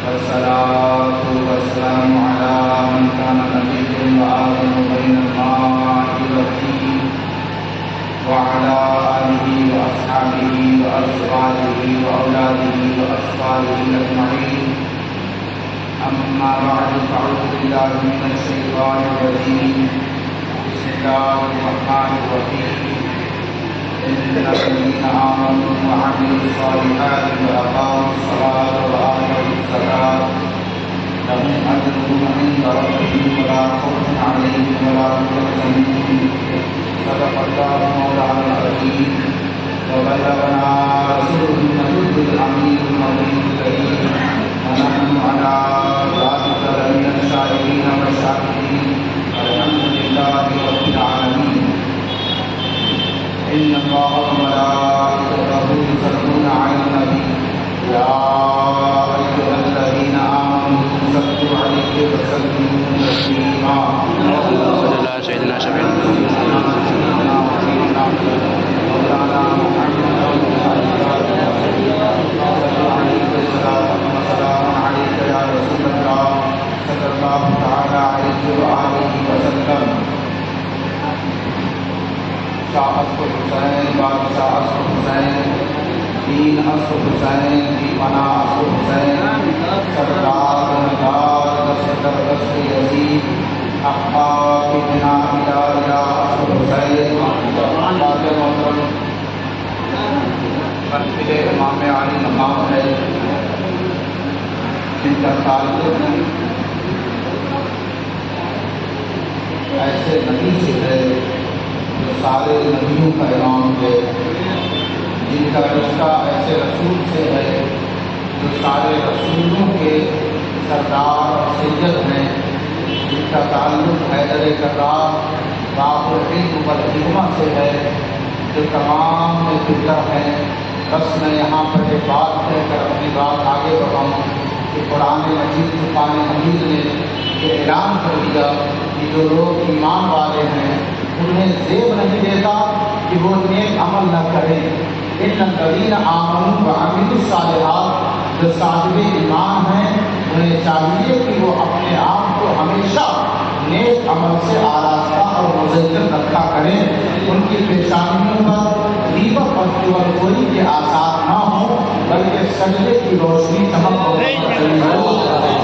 والصلاة والسلام على من كان نبي وآدم بين الماء والطين وعلى آله وأصحابه وأزواجه وأولاده وأصحابه أجمعين. أما بعد فأعوذ بالله من الشيطان الرجيم. بسم الله الرحمن الرحيم. إن الذين آمنوا وعملوا الصالحات وأقاموا الصلاة وآتوا الزكاة لهم أجرهم عند ربهم ولا خوف عليهم ولا هم يحزنون. صدق الله مولانا العظيم وبلغنا رسوله النبي الأمين المبين الكريم ونحن على ذلك لمن الشاهدين والشاكرين الحمد لله رب العالمين. إن الله وملائكته يصلون على النبي يا أيها الذين آمنوا صلوا عليه وسلموا تسليما. صلى الله على سيدنا شفيع شاہ اصل حسین بادشاہ اصل حسین دین اصل حسین دیوانہ اصل حسین سردار نگار دستر دست یزید احباب بنا الہ اصل حسین بات محترم محفل امام علی مقام ہے جن کا تعلق ایسے نبی سے ہے جو سارے نبیوں کا امام ہے، جن کا رشتہ ایسے رسول سے ہے جو سارے رسولوں کے سردار اور سید ہیں، جن کا تعلق حیدر کرار باب العلم والحکمہ سے ہے جو تمام میں فکر ہیں۔ بس میں یہاں پر ایک بات کہہ کر اپنی بات آگے بڑھاؤں کہ قرآن مجید فرقان حمید نے یہ اعلان کر دیا کہ جو لوگ ایمان والے ہیں انہیں زیب نہیں دیتا کہ وہ نیک عمل نہ کریں۔ ان الذین آمنوا وعملوا الصالحات، جو صاحب ایمان ہیں انہیں چاہیے کہ وہ اپنے آپ کو ہمیشہ نیک عمل سے آراستہ اور مزین رکھا کریں، ان کی پیشانیوں پر غیبت اور چغلخوری کے آثار نہ ہوں بلکہ سجدے کی روشنی چمک ہو۔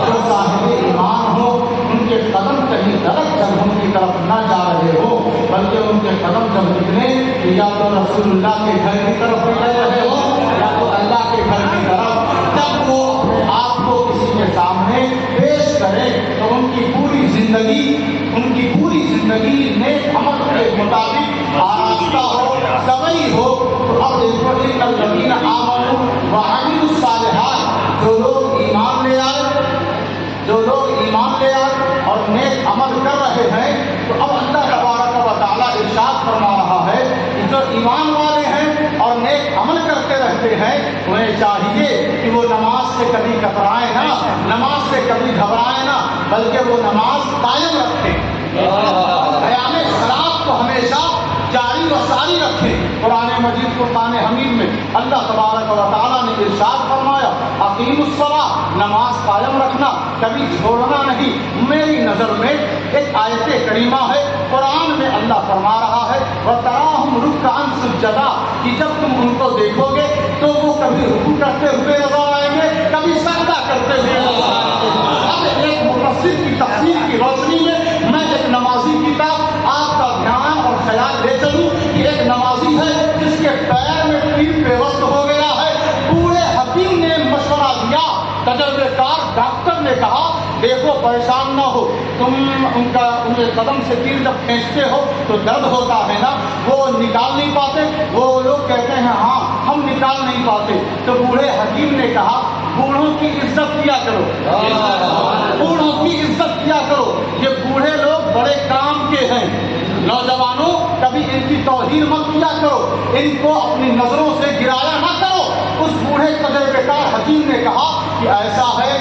جو صاحب ایمان ہو ان کے قدم کہیں غلط جگہوں کی طرف نہ جا رہے ہو بلکہ ان کے قدم جب نکلے کہ یا تو رسول اللہ کے گھر کی طرف نکل رہے ہو یا تو اللہ کے گھر کی طرف، جب وہ اپنے آپ کو کسی کے سامنے پیش کرے تو ان کی پوری زندگی نیک عمل کے مطابق آراستہ ہو، سوئی ہو۔ تو اب دیکھو ان الذین آمنوا وعملوا الصالحات، جو لوگ ایمان لے آئے اور نیک عمل کر رہے ہیں، تو اب اللہ تبارک و تعالیٰ ارشاد فرما رہا ہے کہ جو ایمان والے ہیں اور نیک عمل کرتے رہتے ہیں انہیں چاہیے کہ وہ نماز سے کبھی کترائیں نہ، نماز سے کبھی گھبرائیں نہ، بلکہ وہ نماز قائم رکھیں، قیام صلاۃ کو ہمیشہ جاری و ساری رکھیں۔ قرآن مجید فرقان حمید میں اللہ تبارک و تعالیٰ نے ارشاد فرمایا اقیموا الصلاۃ، نماز قائم رکھنا، کبھی چھوڑنا نہیں۔ میری نظر میں ایک آیت کریمہ ہے، قرآن میں اللہ فرما رہا ہے وَتَرَاهُمْ رُكَّعًا سُجَّدًا، کہ جب تم ان کو دیکھو گے تو وہ کبھی رکوع کرتے ہوئے نظر آئیں گے، کبھی سجدہ کرتے ہوئے نظر آئیں گے۔ اب ایک مفسر کی تفسیر کی روشنی میں میں ایک نمازی کی طرف آپ کا دھیان اور خیال لے چلوں کہ ایک نمازی ہے جس کے پیر میں پیر پیوست ہو گیا ہے، بوڑھے حکیم نے مشورہ دیا، تجربے کار ڈاکٹر نے کہا دیکھو پریشان نہ ہو، تم ان کے قدم سے تیر جب کھینچتے ہو تو درد ہوتا ہے نا، وہ نکال نہیں پاتے، وہ لوگ کہتے ہیں ہاں ہم نکال نہیں پاتے۔ تو بوڑھے حکیم نے کہا بوڑھوں کی عزت کیا کرو، بوڑھوں کی عزت کیا کرو، یہ بوڑھے لوگ بڑے کام کے ہیں۔ نوجوانوں کبھی ان کی توہین مت کیا کرو، ان کو اپنی نظروں سے گرایا نہ کرو۔ اس بوڑھے تجربے کار حکیم نے کہا کہ ایسا ہے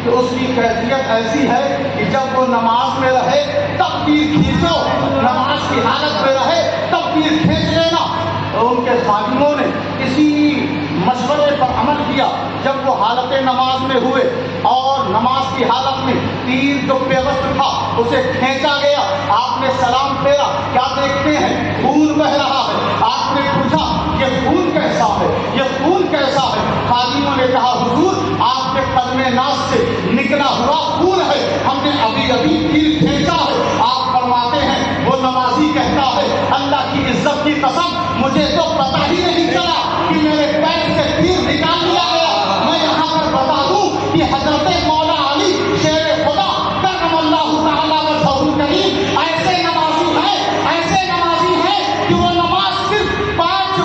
کہ اس کی کیفیت ایسی ہے کہ جب وہ نماز میں رہے تب تیر کھینچو، نماز کی حالت میں رہے تب تیر کھینچ لینا۔ اور ان کے خادموں نے اسی مشورے پر عمل کیا جب وہ حالت نماز میں ہوئے اور نماز کی حالت میں تیر جو پیوست تھا اسے کھینچا گیا، آپ نے سلام پھیرا، کیا دیکھتے ہیں؟ خون بہ رہا ہے۔ آپ نے پوچھا یہ خون کیسا ہے، یہ خون کیسا ہے؟ خادموں نے کہا حضور آپ کے قدم ناز سے نکلا ہوا خون ہے، ہم نے ابھی ابھی تیر کھینچا ہے۔ آپ فرماتے ہیں وہ نمازی کہتا ہے اللہ کی عزت کی قسم مجھے تو پتہ ہی نہیں چلا کہ میرے پیر سے تیر نکال لیا گیا۔ میں یہاں پر بتا دوں کہ حضرت مولا علی شیر خدا کرم اللہ تعالیٰ وجہہ کریم ایسے نمازی ہیں کہ وہ نماز صرف 5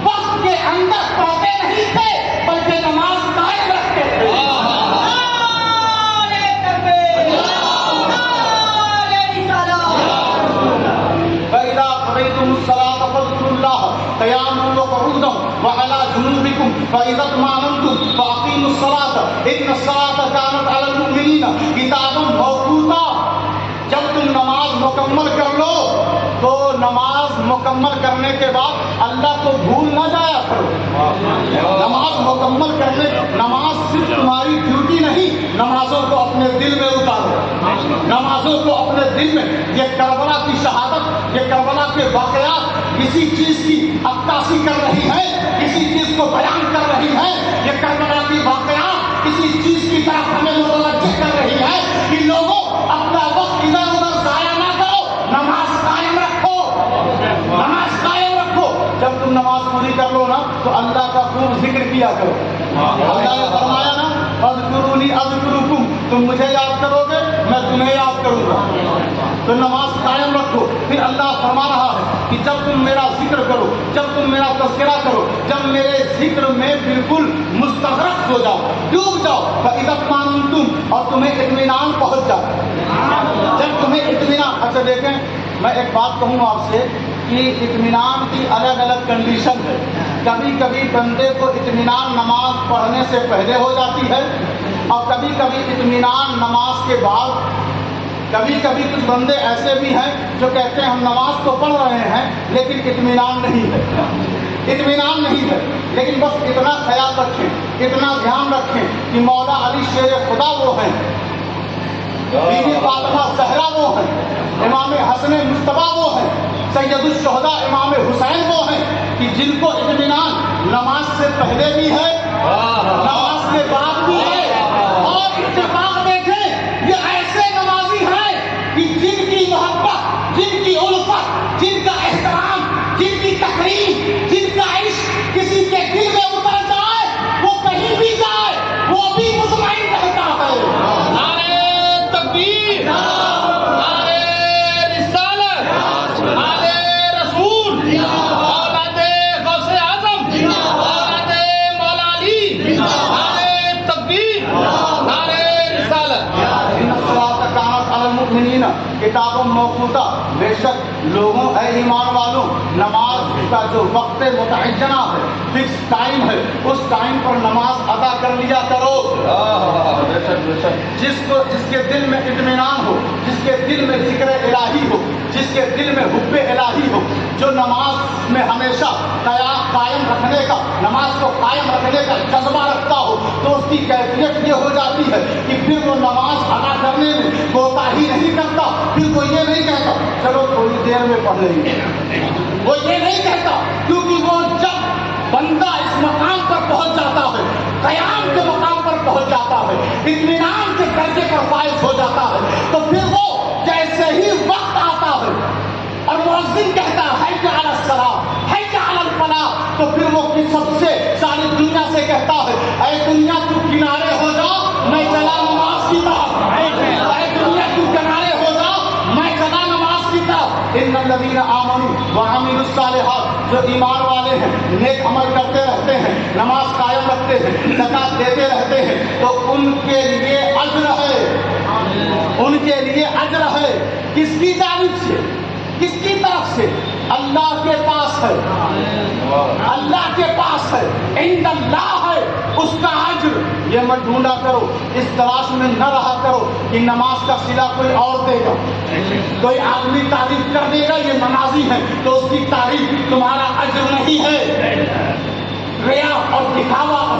وقت کے اندر پڑھتے نہیں تھے بلکہ نماز قائم رکھتے تھے۔ قیاما وقعودا وعلى جنوبكم فإذا اطمأننتم فأقيموا الصلاة إن الصلاة كانت على المؤمنين كتابا موقوتا۔ جب تم نماز مکمل کر لو تو نماز مکمل کرنے کے بعد اللہ کو بھول نہ جایا کرو۔ نماز مکمل کرنے، نماز صرف تمہاری ڈیوٹی نہیں، نمازوں کو اپنے دل میں اتارو، نمازوں کو اپنے دل میں۔ یہ کربلا کی شہادت، یہ کربلا کے واقعات کسی چیز کی عکاسی کر رہی ہے، کسی چیز کو بیان کر رہی ہے۔ یہ کربلا کی واقعات کسی چیز کی طرف ہمیں متوجہ کر رہی ہے کہ لوگوں اپنا وقت ادھر ادھر ضائع نہ کرو، نماز قائم رکھو، نماز قائم رکھو۔ جب تم نماز پوری کر لو نا تو اللہ کا خوب ذکر کیا کرو۔ اللہ نے فرمایا نا اذکرونی اذکرکم، تم مجھے یاد کرو گے میں تمہیں یاد کروں گا۔ تو نماز قائم رکھو۔ پھر اللہ فرما رہا ہے کہ جب تم میرا ذکر کرو، جب تم میرا تذکرہ کرو، جب میرے ذکر میں بالکل مستغرق ہو جاؤ، ڈوب جاؤ، فَإِذَا اطْمَأْنَنْتُمْ، اور تمہیں اطمینان پہنچ جائے، جب تمہیں اطمینان۔ اچھا دیکھیں میں ایک بات کہوں آپ سے کہ اطمینان کی الگ الگ کنڈیشن ہے۔ کبھی کبھی بندے کو اطمینان نماز پڑھنے سے پہلے ہو جاتی ہے اور کبھی کبھی اطمینان نماز کے بعد۔ کبھی کبھی کچھ بندے ایسے بھی ہیں جو کہتے ہیں ہم نماز تو پڑھ رہے ہیں لیکن اطمینان نہیں ہے، اطمینان نہیں ہے۔ لیکن بس اتنا خیال رکھیں، اتنا دھیان رکھیں کہ مولا علی شیر خدا وہ ہیں، بی بی فاطمہ زہرا وہ ہیں، امام حسن مجتبیٰ وہ ہیں، سید الشہداء امام حسین وہ ہیں کہ جن کو اطمینان نماز سے پہلے بھی ہے، نماز کے بعد بھی ہے۔ اور اتفاق دیکھیں یہ ایسے نمازی ہیں کہ جن کی محبت، جن کی الفت، جن کا احترام، جن کی تقریم، جن کا عشق کسی کے دل میں اتر جائے وہ کہیں بھی جائے وہ بھی مطمئن رہتا ہے۔ نعرہ تکبیر، نعرہ رسالت، نعرہ رسول، اولاد غوث اعظم، اولاد مولا علی، نعرہ تکبیر، نعرہ رسالت۔ ان الصلاۃ کانت علی المؤمنین کتابا موقوتا، بے شک لوگوں اے ایمان والوں نماز کا جو وقت متعینہ ہے، فکس ٹائم ہے، اس ٹائم پر نماز ادا کر لیا کرو۔ جس کے دل میں اطمینان ہو، جس کے دل میں ذکر الہی ہو، جس کے دل میں حب الہی ہو، جو نماز میں ہمیشہ قائم رکھنے کا، نماز کو قائم رکھنے کا جذبہ رکھتا ہو تو اس کی کیفیت یہ ہو جاتی ہے کہ پھر وہ نماز ادا کرنے میں کوتاہی نہیں کرتا۔ پھر وہ یہ نہیں کہتا چلو تھوڑی دیر میں پڑھ لیں گے، وہ یہ نہیں کہتا، کیونکہ وہ جب بندہ اس مقام پر پہنچ جاتا ہے، قیام کے مقام پر پہنچ جاتا ہے، اطمینان کے درجے پر فائز ہو جاتا ہے، تو پھر وہ جیسے ہی وقت آتا ہے اور مؤذن کہتا ہے حی علی الصلاۃ، حی علی الفلاح، تو پھر وہ سب سے ساری دنیا سے کہتا ہے اے دنیا تو کنارے ہو جا، میں چلا نماز کی طرف، اے دنیا تو کنارے ہو جا، میں چلا نماز کی طرف۔ ان الذین آمنوا وعملوا الصالحات، جو ایمان والے ہیں، نیک عمل کرتے رہتے ہیں، نماز قائم رکھتے ہیں، زکات دیتے رہتے ہیں، تو ان کے لیے اجر ہے، ان کے لیے اجر ہے۔ کس کی جانب سے؟ کس کی طرف سے؟ اللہ کے پاس ہے، اللہ کے پاس ہے، عند اللہ ہے اس کا اجر۔ یہ مت ڈھونڈا کرو، اس تلاش میں نہ رہا کرو کہ نماز کا صلہ کوئی اور دے گا، کوئی آدمی تعریف کر دے گا یہ نمازی ہے تو اس کی تعریف تمہارا اجر نہیں ہے۔ ریا اور دکھاوا اور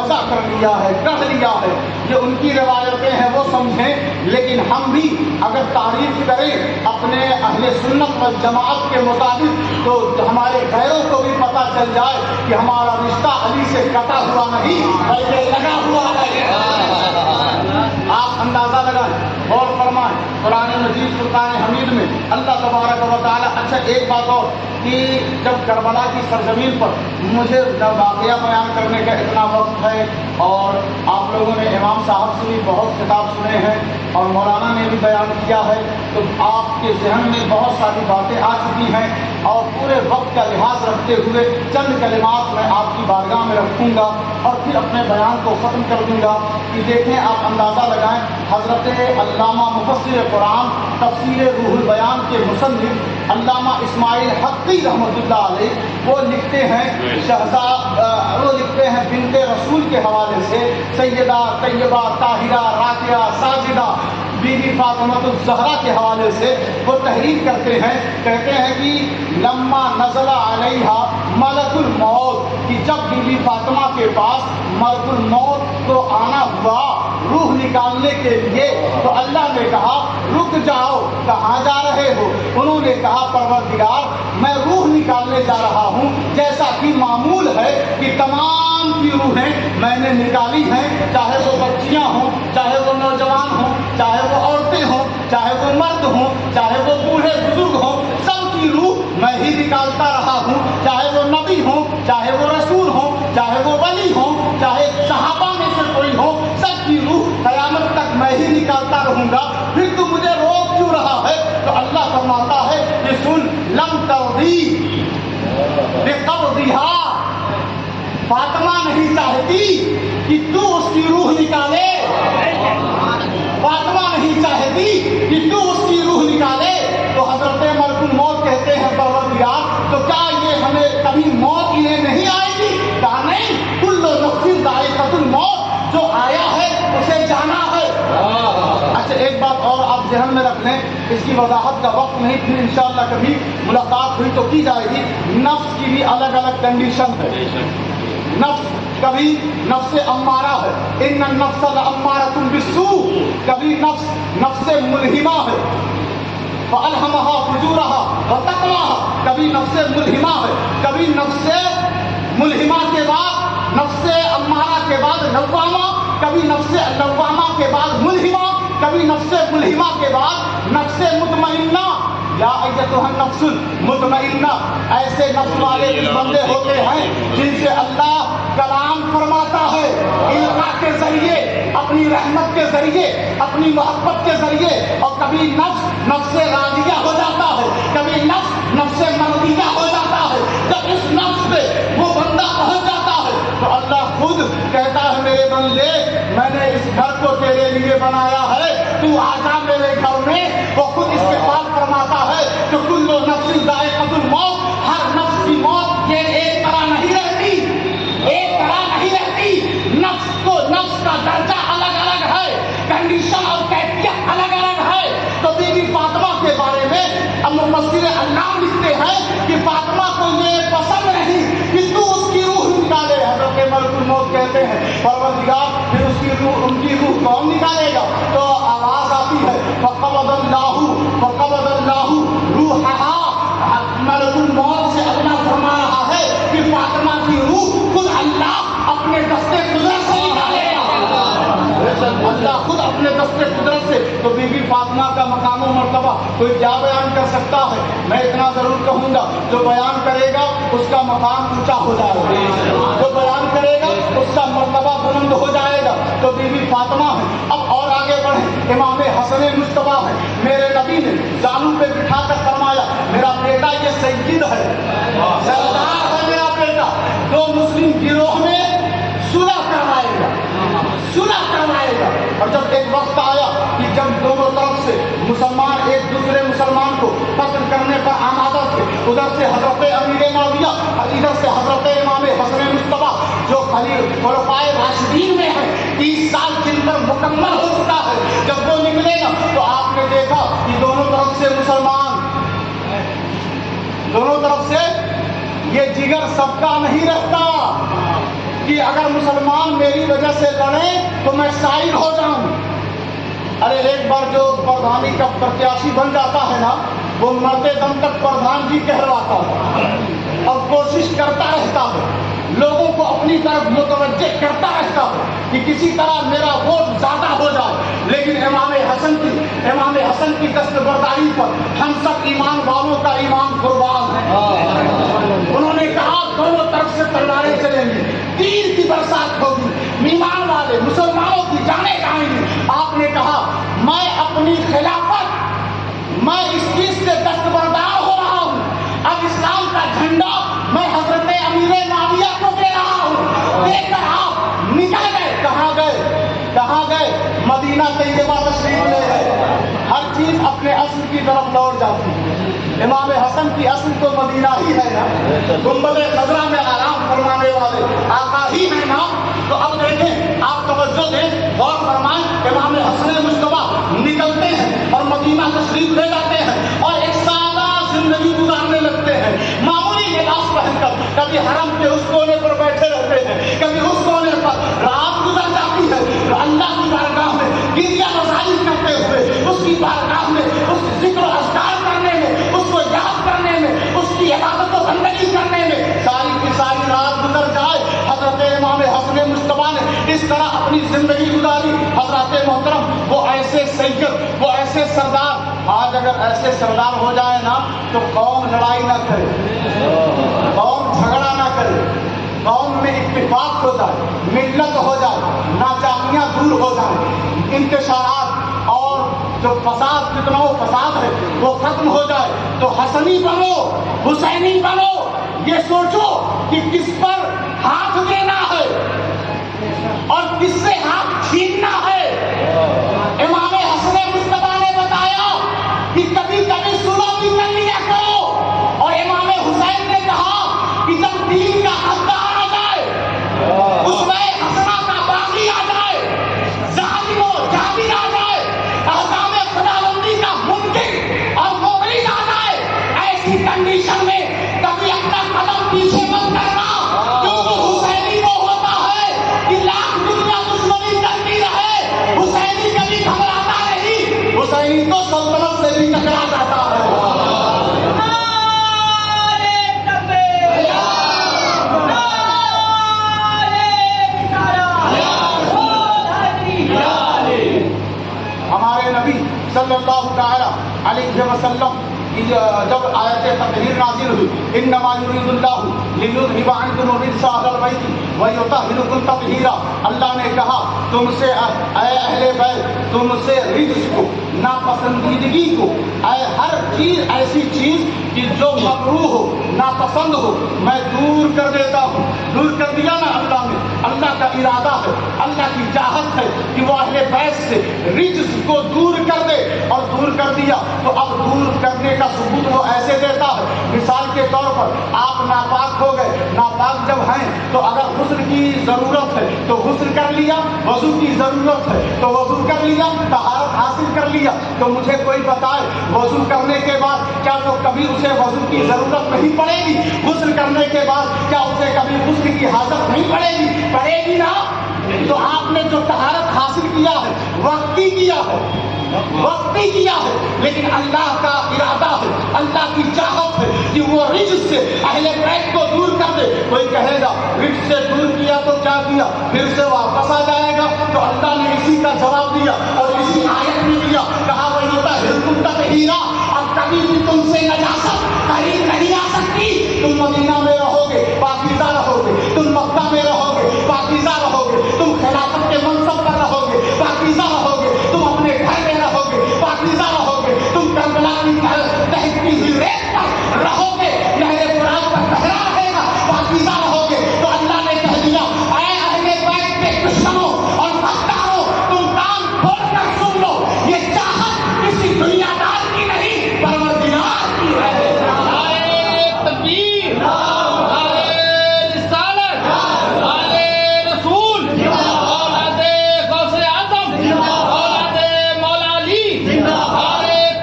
وضع کر لیا ہے، کہہ لیا ہے، یہ ان کی روایتیں ہیں وہ سمجھیں، لیکن ہم بھی اگر تعریف کریں اپنے اہل سنت والجماعت کے مطابق تو ہمارے غیروں کو بھی پتہ چل جائے کہ ہمارا رشتہ علی سے کٹا ہوا نہیں بلکہ لگا ہوا ہے۔ آپ اندازہ لگائیں، غور فرمائیں، قرآن مجید فرقان حمید میں اللہ تبارک و تعالیٰ۔ اچھا ایک بات اور کہ جب کربلا کی سرزمین پر مجھے واقعہ بیان کرنے کا اتنا وقت ہے، اور آپ لوگوں نے امام صاحب سے بھی بہت خطاب سنے ہیں اور مولانا نے بھی بیان کیا ہے، تو آپ کے ذہن میں بہت ساری باتیں آ چکی ہیں، اور پورے وقت کا لحاظ رکھتے ہوئے چند کلمات میں آپ کی بارگاہ میں رکھوں گا اور پھر اپنے بیان کو ختم کر دوں گا کہ دیکھیں آپ اندازہ لگائیں، حضرت علامہ مفسر قرآن تفسیر روح البیان کے مصنف علامہ اسماعیل حقی رحمۃ اللہ علیہ وہ لکھتے ہیں وہ لکھتے ہیں بنت رسول کے حوالے سے سیدہ طیبہ طاہرہ راکعہ ساجدہ بی بی فاطمہ الزہرا کے حوالے سے وہ تحریر کرتے ہیں، کہتے ہیں کہ لما نزل علیہا ملک الموت، کہ جب بی بی فاطمہ کے پاس ملک الموت کو آنا ہوا روح نکالنے کے لیے، تو اللہ نے کہا رک جاؤ، کہاں جا رہے ہو؟ انہوں نے کہا پروردگار میں روح نکالنے جا رہا ہوں، جیسا کہ معمول ہے کہ تمام کی روحیں میں نے نکالی ہیں، چاہے وہ بچیاں ہوں، چاہے وہ نوجوان ہوں، چاہے وہ عورتیں ہوں، چاہے وہ مرد ہوں، چاہے وہ بوڑھے بزرگ ہوں، سب کی روح میں ہی نکالتا رہا ہوں، چاہے وہ نبی ہوں، چاہے وہ رسول ہوں، چاہے وہ ولی ہوں، چاہے صحابہ میں سے کوئی ہو، سب کی روح قیامت تک میں ہی نکالتا رہوں گا، پھر تو مجھے روک کیوں رہا ہے؟ تو اللہ فرماتا ہے کہ سن لم ترضی بقبضھا، فاطمہ نہیں چاہتی کہ تو اس کی روح نکالے، فاطمہ نہیں چاہتی کہ تو اس کی روح نکالے۔ تو حضرت ملک الموت کہتے ہیں پروردگار تو کیا یہ ہمیں کبھی موت انہیں نہیں آئے گی؟ کہا نہیں، کل نفس ذائقۃ الموت، جو آیا ہے اسے جانا ہے۔ اچھا ایک بات اور آپ ذہن میں رکھ لیں، اس کی وضاحت کا وقت نہیں، پھر انشاءاللہ کبھی ملاقات ہوئی تو کی جائے گی۔ نفس کی بھی الگ الگ کنڈیشن ہے، نفس کبھی نفس امارہ ہے، ان النفس لامارۃ بالسوء، کبھی نفس ملہمہ ہے، فالہمہا فجورہا وتقواہا، کبھی نفس ملہمہ ہے، کبھی نفس ملہمہ کے بعد نفس امارہ کے بعد لوامہ، کبھی نفس لوامہ کے بعد ملہمہ، کبھی نفس ملہمہ کے بعد نفس مطمئنہ۔ یا ایتھا النفس المطمئنہ، ایسے نفس والے بندے ہوتے ہیں جن سے اللہ کلام فرماتا ہے القاء کے ذریعے، اپنی رحمت کے ذریعے، اپنی محبت کے ذریعے، اور کبھی نفس راضیہ ہو جاتا ہے، کبھی نفس مرضیہ ہو جاتا ہے۔ جب اس نفس پہ وہ بندہ پہنچ جاتا ہے تو اللہ خود کہتا ہے میرے بندے میں نے اس گھر کو تیرے لیے بنایا ہے، تو آ جا میرے گھر میں۔ وہ خود اس کے بعد فرماتا ہے کہ کل نفس ذائقۃ الموت، ہر نفس کی موت یہ ایک طرح نہیں رہتی، ایک طرح نہیں رہتی، نفس کا درجہ الگ الگ ہے، کنڈیشن اور کیفیت الگ الگ ہے۔ تو بی بی فاطمہ کے بارے میں مفسر اللہ لکھتے ہیں کہ فاطمہ کو یہ پسند نہیں کہ تو اس کی روح نکالے۔ حضرت ملک الموت کہتے ہیں پروردگار پھر اس کی روح، ان کی روح کون نکالے گا؟ تو آواز آتی ہے فقبض اللہ روحہا، ملک الموت سے اللہ فرما رہا ہے کہ فاطمہ کی روح خود اللہ اپنے دستے قدرت سے نکالے گا، اللہ خود اپنے دستے قدرت سے۔ تو بی بی فاطمہ کا مقام و مرتبہ کوئی کیا بیان کر سکتا ہے؟ میں اتنا ضرور کہوں گا جو بیان کرے گا اس کا مقام اونچا ہو جائے گا، جو بیان کرے گا اس کا مرتبہ بلند ہو جائے گا۔ تو بی بی فاطمہ ہے۔ اب اور آگے بڑھیں، امام حسن مجتبیٰ ہے، میرے نبی نے زانو پہ بٹھا کر فرمایا میرا بیٹا یہ سید ہے، سردار ہے میرا بیٹا، جو مسلم گروہ میں صلح کروائے گا، صلح کروائے گا۔ اور جب ایک وقت آیا کہ جب دونوں طرف سے مسلمان ایک دوسرے مسلمان کو قتل کرنے پر آمادہ تھے، ادھر سے حضرت امیر معاویہ اور ادھر سے حضرت امام حسن مجتبیٰ جو خلفائے راشدین میں ہیں، 30 سال جن پر مکمل ہو چکا ہے، جب وہ نکلے گا تو آپ نے دیکھا کہ دونوں طرف سے مسلمان، دونوں طرف سے یہ جگر سب کا نہیں رہتا کہ اگر مسلمان میری وجہ سے لڑے تو میں شاعر ہو جاؤں. ارے ایک بار جو پردھانی کا پرتیاشی بن جاتا ہے نا وہ مرتے دم تک پردھان جی کہلواتا ہے اور کوشش کرتا رہتا ہے, لوگوں کو اپنی طرف متوجہ کرتا رہتا ہے کہ کسی طرح میرا ووٹ زیادہ ہو جائے. لیکن امام حسن کی دستبرداری پر ہم سب ایمان والوں کا ایمان قربان ہے. انہوں نے کہا دونوں طرف سے تلواریں چلیں گی, تیر کی برسات ہوگی, ایمان والے مسلمانوں کی جانیں جائیں گی. آپ نے کہا میں اپنی خلافت میں اس چیز سے دستبردار ہو رہا ہوں, اب اسلام کا جھنڈا میں حضرت امیر معاویہ کو دے رہا ہوں. دے کر آپ نکل گئے. کہاں گئے؟ مدینہ طیبہ تشریف لے گئے. ہر چیز اپنے اصل کی طرف لوٹ جاتی ہے. امام حسن کی اصل تو مدینہ ہی ہے نا, گنبد خضرا میں آرام فرمانے والے آقا ہی ہے نا. تو اب دیکھیں, آپ توجہ دیں, غور فرمائیں. امام حسن مجتبی نکلتے ہیں اور مدینہ تشریف لے جاتے ہیں اور ایک سادہ زندگی گزارنے لگتے ہیں. معمولی لباس پہن کر کبھی حرم کے اس کونے پر بیٹھے رہتے ہیں, کبھی اس کونے پر. رات گزر جاتی ہے اللہ کی بارگاہ میں گریہ رسائی کرتے ہوئے, اس کی بارگاہ میں اس ذکر و اذکار کرنے میں, اس کو یاد کرنے میں, اس کی عبادت و بندگی کرنے میں ساری کی ساری رات گزر جائے. حضرت امام حسن مجتبی نے اس طرح اپنی زندگی گزاری. حضرات محترم, وہ ایسے سید, وہ ایسے سردار. آج اگر ایسے سردار ہو جائے نا تو قوم لڑائی نہ کرے, قوم جھگڑا نہ کرے, قوم میں اتفاق ہو جائے, ملت ہو جائے, ناچاکیاں دور ہو جائیں, انتشارات اور جو فساد فتنہ و فساد ہے وہ ختم ہو جائے. تو حسنی بنو, حسینی بنو, یہ سوچو کہ کس پر ہاتھ دینا ہے اور کس سے ہاتھ چھیننا ہے. امام حسن مجتبی نے بتایا کہ کبھی کبھی سلو بھی کر لیا کرو, اور امام حسین نے کہا کہ جب دین کا حقدار آ جائے, اس میں حسنہ کا باغی آ جائے, ظالم و جابر آ جائے, احکام خداوندی کا منکر اور مبلغ آ جائے, ایسی کنڈیشن میں کبھی اپنا قدم پیچھے مت کرنا, کیونکہ حسینی وہ ہوتا ہے کہ لاکھ دنیا دشمنی کرتی رہے, حسینی کبھی گھبراتا نہیں, حسینی تو سلطنت سے بھی ٹکرا جاتا ہے. ہمارے نبی صلی اللہ تعالی علیہ وسلم جب آیت تطہیر نازل ہوئی, انما یرید اللہ لیذھب عنکم الرجس اہل البیت ویطہرکم تطہیرا, اللہ نے کہا تم سے اے اہل بیت, تم سے رجس کو, ناپسندیدگی کو, ہر چیز ایسی چیز کہ جو مکروہ ہو, ناپسند ہو, میں دور کر دیتا ہوں. دور کر دیا نا اللہ نے. اللہ کا ارادہ ہے, اللہ کی چاہت ہے کہ وہ اہل بیت سے رجس کو دور کر دے, اور دور کر دیا. تو اب دور کرنے کا ثبوت وہ ایسے دیتا ہے, مثال کے طور پر آپ ناپاک ہو گئے, ناپاک جب ہیں تو اگر غسل کی ضرورت ہے تو غسل کر لیا, وضو کی ضرورت ہے تو وضو کر لیا, طہارت حاصل کر لیا. تو مجھے کوئی بتائے وضو کرنے کے بعد کیا تو کبھی اسے وضو کی ضرورت نہیں پڑے گی؟ غسل کرنے کے بعد کیا اسے کبھی غسل کی حاجت نہیں پڑے گی؟ پڑے گی نا. تو آپ نے جو طہارت حاصل کیا ہے وقتی کیا ہے, وقتی کیا ہے, لیکن اللہ کا ارادہ ہے, اللہ کی چاہت ہے کہ وہ رجس سے اہل بیت کو دور کر دے. کوئی کہے گا رجس سے دور کیا تو کیا کیا, پھر سے واپس آ جائے گا. تو اللہ نے اسی کا جواب دیا اور اسی آیت میں دیا, کہا وَيُطَهِّرُكُمْ تَطْهِيرًا. اب کبھی بھی تم سے نجاست قریب نہیں آ سکتی. تم مدینہ میں رہو گے پاکیزہ رہو گے, تم مکہ میں رہو گے پاکیزہ رہو گے, تم خلافت کے منصب پر رہو گے پاکیزہ رہو گے, تم اپنے گھر میں رہو گے پاکیزہ رہو گے, تم کربلا کی دہکتی ہوئی ریت پر رہو گے, نہر فرات پر بہرا رہے گا, پاکیزہ رہو گے. تو اللہ نے کہہ دیا اے اہل بیت کے دشمنوں اور غداروں, تم کان کھول کر سن لو, یہ چاہت کسی دنیا دار کی نہیں پروردگار کی ہے. تکبیر, رسالت, رسول, اولاد غوث اعظم, اولاد مولا علی,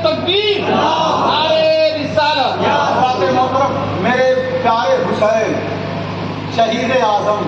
تکبیر, رسالت. حضرات محترم, میرے پیارے حسین شہید اعظم,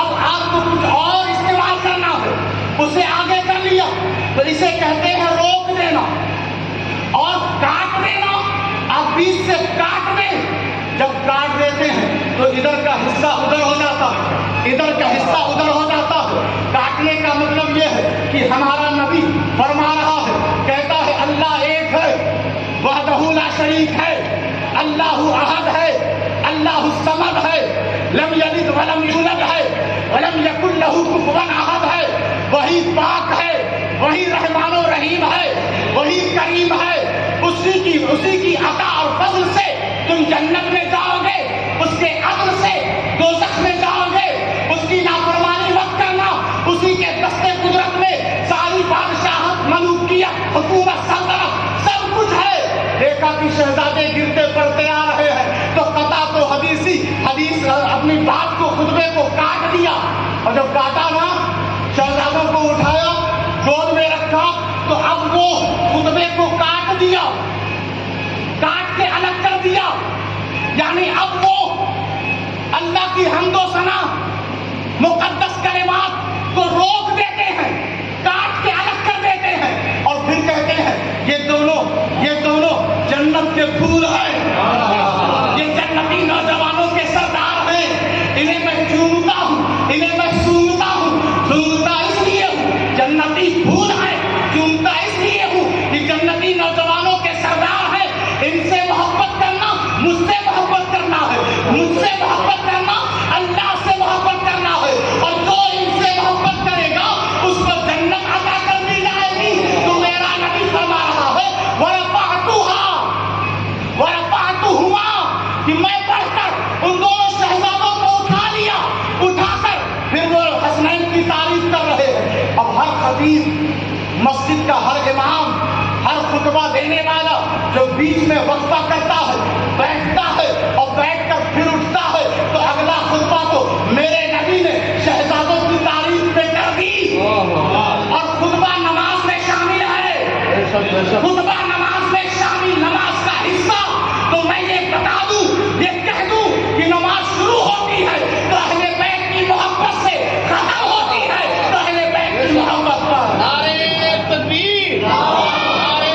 اب آپ کو کچھ اور استعمال کرنا ہے، اسے آگے کر لیا تو اسے کہتے ہیں روک دینا اور کاٹ دینا۔ آپ بیچ سے کاٹ دیں، جب کاٹ دیتے ہیں تو ادھر کا حصہ ادھر ہو جاتا ہے، ادھر کا حصہ ادھر ہو جاتا ہے۔ کاٹنے کا مطلب یہ ہے کہ ہمارا نبی فرما رہا ہے، کہتا ہے اللہ ایک ہے، وحدہ لا شریک ہے، اللہ احد ہے، اللہ الصمد ہے، لم یلد ولم یولد ہے، ولم یکن لہ کفوا احد ہے۔ وہی پاک ہے، وہی رحمان و رحیم ہے، وہی کریم ہے۔ اسی کی عطا اور فضل سے تم جنت میں جاؤ گے، اس کے عدل سے دوزخ میں جاؤ گے۔ اس کی نافرمانی مت کرنا، اسی کے دستے قدرت میں ساری بادشاہت، ملوکیت، حکومت، سلطنت سب کچھ ہے۔ دیکھا کہ شہزادے گرتے پڑتے آ رہے ہیں تو قطع تو حدیث اپنی بات کو، خطبے کو کاٹ دیا، اور جب کاٹا نا شہزادوں کو اٹھایا، گود میں رکھا، تو اب وہ خطبے کو کاٹ دیا، کاٹ کے الگ کر دیا، یعنی اب وہ اللہ کی حمد و ثنا، مقدس کلمات کو روک دیتے ہیں، کاٹ کے الگ کر دیتے ہیں، اور پھر کہتے ہیں یہ دونوں جنت کے پھول ہیں، یہ جنتی نوجوانوں کے سردار ہیں، انہیں میں چومتا ہوں، انہیں میں سونگتا ہوں۔ سونگتا اس لیے ہوں جنتی پھول ہیں، چومتا اس لیے ہوں کہ جنتی نوجوانوں کے سردار ہیں۔ ان سے محبت کرنا مجھ سے محبت کرنا ہے، مجھ سے محبت کرنا اللہ سے محبت کرنا ہے، اور جو ان سے محبت کرے گا اس کو جنت عطا کر دی جائے گی۔ تو میرا نبی فرما رہا ہے کہ میں بڑھ کر ان دونوں شہزادوں کو اٹھا لیا، اٹھا کر پھر وہ حسنین کی تعریف کر رہے ہیں۔ اب ہر خطیب، مسجد کا ہر امام، ہر خطبہ دینے والا جو بیچ میں وقفہ کرتا ہے، بیٹھتا ہے اور بیٹھ کر پھر اٹھتا ہے، تو اگلا خطبہ تو میرے نبی نے شہزادوں کی تعریف میں کر دی، اور خطبہ نماز میں شامل ہے، خطبہ نماز میں شامل، نماز کا حصہ۔ تو میں یہ بتا دوں، یہ کہہ دوں کہ نماز شروع ہوتی ہے تو اہل بیت کی محبت سے، ختم ہوتی ہے تو اہل بیت کی محبت پر۔ نعرہ تکبیر، نعرہ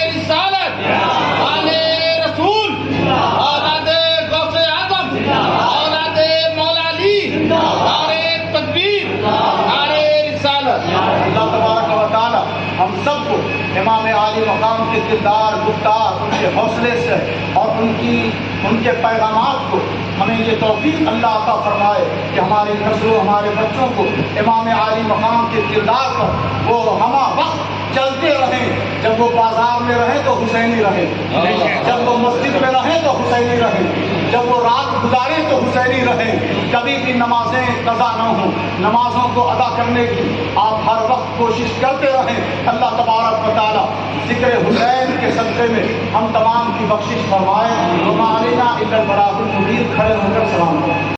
رسالت، نعرہ رسول، اولاد غوث اعظم، اولاد مولا علی، نعرہ تکبیر، نعرہ رسالت۔ اللہ تبارک و تعالی ہم سب کو امام عالی مقام کے کردار، گفتار، ان کے حوصلے سے اور ان کے پیغامات کو ہمیں یہ توفیق اللہ عطا فرمائے کہ ہماری نسلوں، ہمارے بچوں کو امام عالی مقام کے کردار پر وہ ہمہ وقت چلتے رہیں۔ جب وہ بازار میں رہیں تو حسینی رہیں، جب وہ مسجد میں رہیں تو حسینی رہیں، جب وہ رات گزاریں تو حسینی رہیں۔ کبھی بھی نمازیں قضا نہ ہوں، نمازوں کو ادا کرنے کی آپ ہر وقت کوشش کرتے رہیں۔ اللہ تبارک و تعالی ذکر حسین کے صدقے میں ہم تمام کی بخشش فرمائے۔ وما علینا الا البلاغ المبین۔ کھڑے ہو کر سلام کریں۔